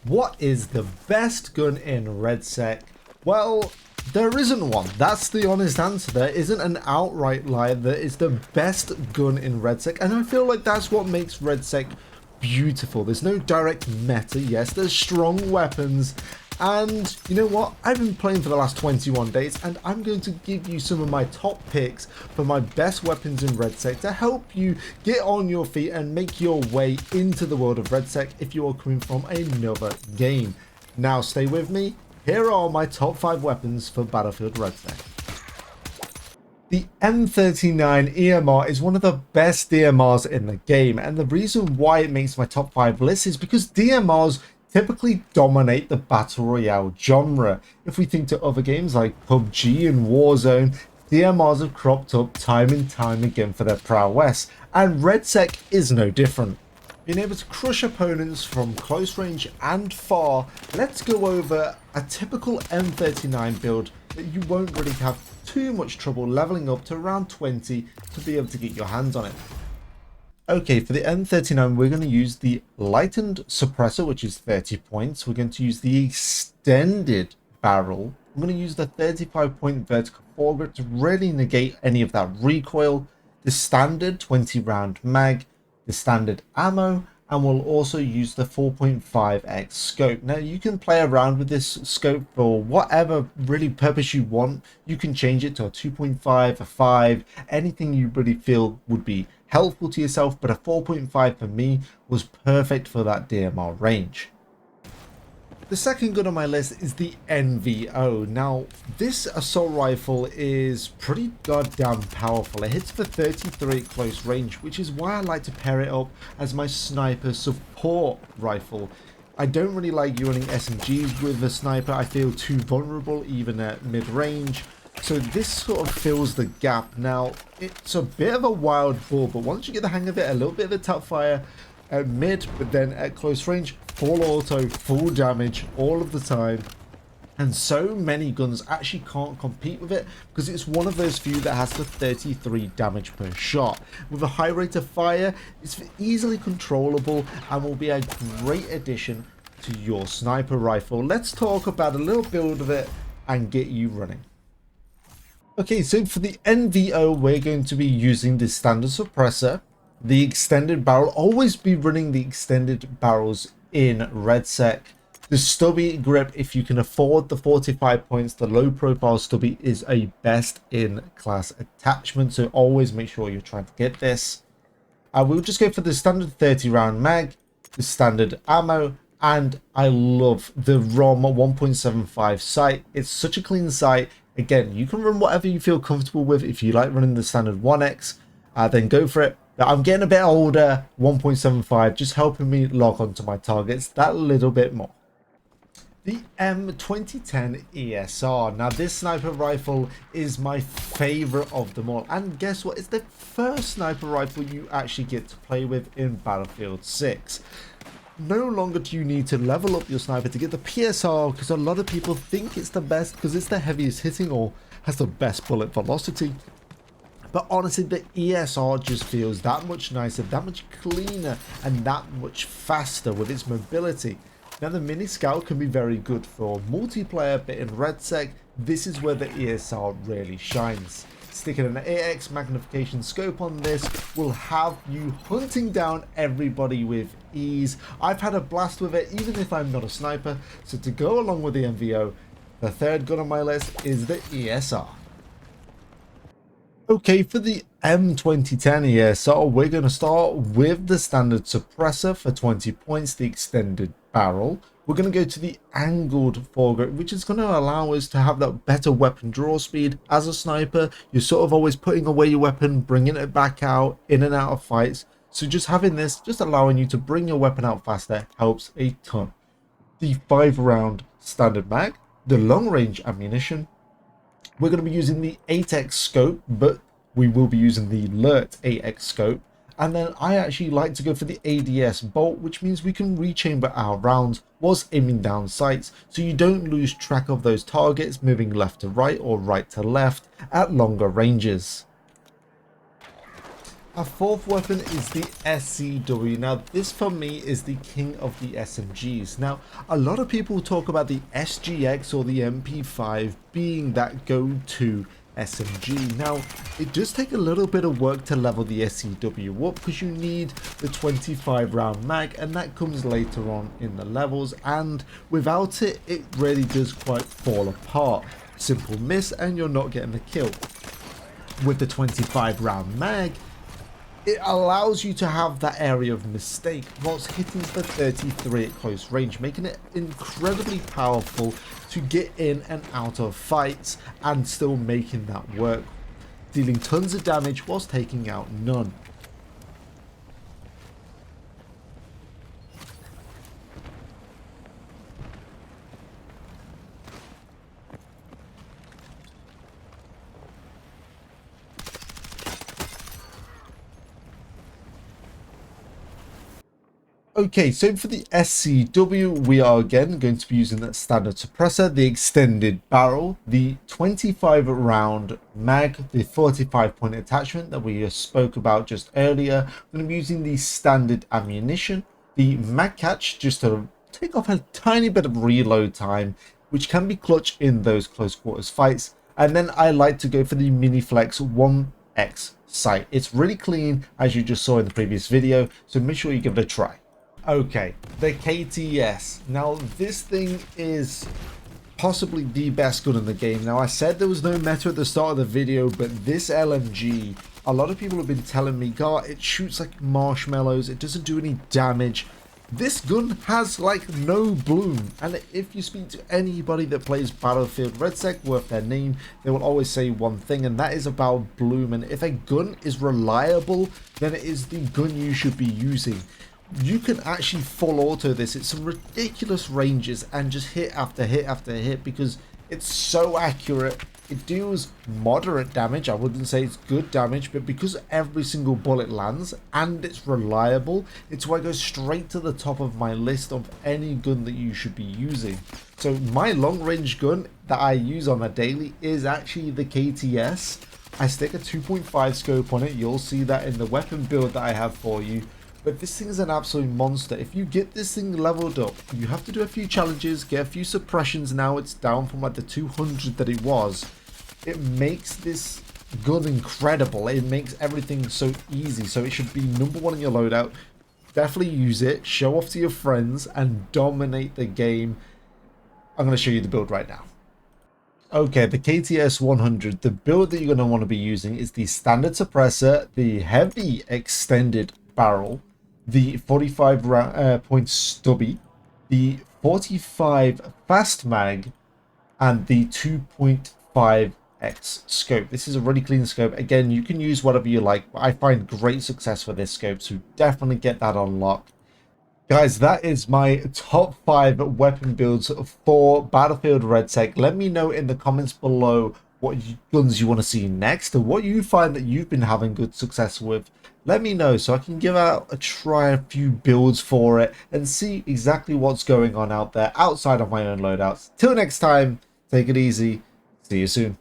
What is the best gun in RedSec? Well, there isn't one. That's the honest answer. There isn't an outright lie that is the best gun in RedSec, and I feel like that's what makes RedSec beautiful. There's no direct meta. Yes, there's strong weapons, and you know what? I've been playing for the last 21 days, and I'm going to give you some of my top picks for my best weapons in RedSec to help you get on your feet and make your way into the world of RedSec if you are coming from another game. Now stay with me. Here are my top 5 weapons for Battlefield RedSec. The M39 EMR is one of the best DMRs in the game, and the reason why it makes my top 5 list is because DMRs typically dominate the battle royale genre. If we think to other games like PUBG and Warzone, DMRs have cropped up time and time again for their prowess, and RedSec is no different. Being able to crush opponents from close range and far, let's go over a typical M39 build that you won't really have too much trouble leveling up to around 20 to be able to get your hands on it. Okay, for the M39, we're going to use the lightened suppressor, which is 30 points. We're going to use the extended barrel. I'm going to use the 35-point vertical foregrip to really negate any of that recoil. The standard 20-round mag, the standard ammo, and we'll also use the 4.5x scope. Now you can play around with this scope for whatever really purpose you want. You can change it to a 2.5, a 5, anything you really feel would be helpful to yourself, but a 4.5 for me was perfect for that DMR range. The second gun on my list is the NVO. Now, this assault rifle is pretty goddamn powerful. It hits for 33 at close range, which is why I like to pair it up as my sniper support rifle. I don't really like running SMGs with a sniper. I feel too vulnerable even at mid-range. So this sort of fills the gap. Now, it's a bit of a wild ball, but once you get the hang of it, a little bit of the tap fire at mid, but then at close range, full auto, full damage all of the time. And so many guns actually can't compete with it because it's one of those few that has the 33 damage per shot. With a high rate of fire, it's easily controllable and will be a great addition to your sniper rifle. Let's talk about a little build of it and get you running. Okay, so for the NVO, we're going to be using the standard suppressor, the extended barrel. Always be running the extended barrels in RedSec. The stubby grip, if you can afford the 45 points, the low profile stubby is a best in class attachment, so always make sure you're trying to get this. We'll just go for the standard 30 round mag, the standard ammo, and I love the ROM 1.75 sight. It's such a clean sight. Again, you can run whatever you feel comfortable with. If you like running the standard 1x, then go for it. But I'm getting a bit older, 1.75, just helping me lock onto my targets that little bit more. The M2010 ESR. Now this sniper rifle is my favorite of them all. And guess what? It's the first sniper rifle you actually get to play with in Battlefield 6. No longer do you need to level up your sniper to get the PSR, because a lot of people think it's the best because it's the heaviest hitting or has the best bullet velocity. But honestly, the ESR just feels that much nicer, that much cleaner, and that much faster with its mobility. Now the mini scout can be very good for multiplayer, but in RedSec, this is where the ESR really shines. Sticking an 8x magnification scope on this will have you hunting down everybody with ease. I've had a blast with it even if I'm not a sniper. So to go along with the NVO, the third gun on my list is the ESR. Okay, for the M2010 ESR, we're going to start with the standard suppressor for 20 points, the extended barrel. We're going to go to the angled foregrip, which is going to allow us to have that better weapon draw speed. As a sniper, you're sort of always putting away your weapon, bringing it back out, in and out of fights. So just having this, just allowing you to bring your weapon out faster, helps a ton. The 5-round standard mag, the long range ammunition. We're going to be using the 8x scope, but we will be using the alert 8x scope. And then I actually like to go for the ADS bolt, which means we can rechamber our rounds whilst aiming down sights, so you don't lose track of those targets moving left to right or right to left at longer ranges. Our fourth weapon is the SCW. Now, this for me is the king of the SMGs. Now, a lot of people talk about the SGX or the MP5 being that go-to SMG. Now, it does take a little bit of work to level the SCW up because you need the 25 round mag, and that comes later on in the levels, and without it, it really does quite fall apart. Simple miss and you're not getting the kill. With the 25 round mag, it allows you to have that area of mistake whilst hitting the 33 at close range, making it incredibly powerful to get in and out of fights and still making that work, dealing tons of damage whilst taking out none. Okay, so for the SCW, we are again going to be using that standard suppressor, the extended barrel, the 25 round mag, the 45 point attachment that we spoke about just earlier. I'm going to be using the standard ammunition, the mag catch just to take off a tiny bit of reload time, which can be clutch in those close quarters fights. And then I like to go for the Mini Flex 1X sight. It's really clean, as you just saw in the previous video, so make sure you give it a try. Okay, the KTS. Now, this thing is possibly the best gun in the game. Now, I said there was no meta at the start of the video, but this LMG, a lot of people have been telling me, God, it shoots like marshmallows, it doesn't do any damage. This gun has like no bloom, and if you speak to anybody that plays Battlefield RedSec worth their name, they will always say one thing, and that is about bloom. And if a gun is reliable, then it is the gun you should be using. You can actually full auto this at some ridiculous ranges and just hit after hit after hit because it's so accurate. It deals moderate damage. I wouldn't say it's good damage, but because every single bullet lands and it's reliable, it's why it goes straight to the top of my list of any gun that you should be using. So my long range gun that I use on a daily is actually the KTS. I stick a 2.5 scope on it. You'll see that in the weapon build that I have for you. But this thing is an absolute monster. If you get this thing leveled up, you have to do a few challenges, get a few suppressions. Now it's down from like the 200 that it was. It makes this gun incredible. It makes everything so easy. So it should be #1 in your loadout. Definitely use it, show off to your friends, and dominate the game. I'm going to show you the build right now. Okay, the KTS 100, the build that you're going to want to be using is the standard suppressor, the heavy extended barrel, the 45 point stubby, the 45 fast mag, and the 2.5x scope. This is a really clean scope. Again, you can use whatever you like, but I find great success for this scope, so definitely get that unlocked. Guys, that is my top 5 weapon builds for Battlefield RedSec. Let me know in the comments below what guns you want to see next and what you find that you've been having good success with. Let me know so I can give out a try a few builds for it and see exactly what's going on out there outside of my own loadouts. Till next time, take it easy. See you soon.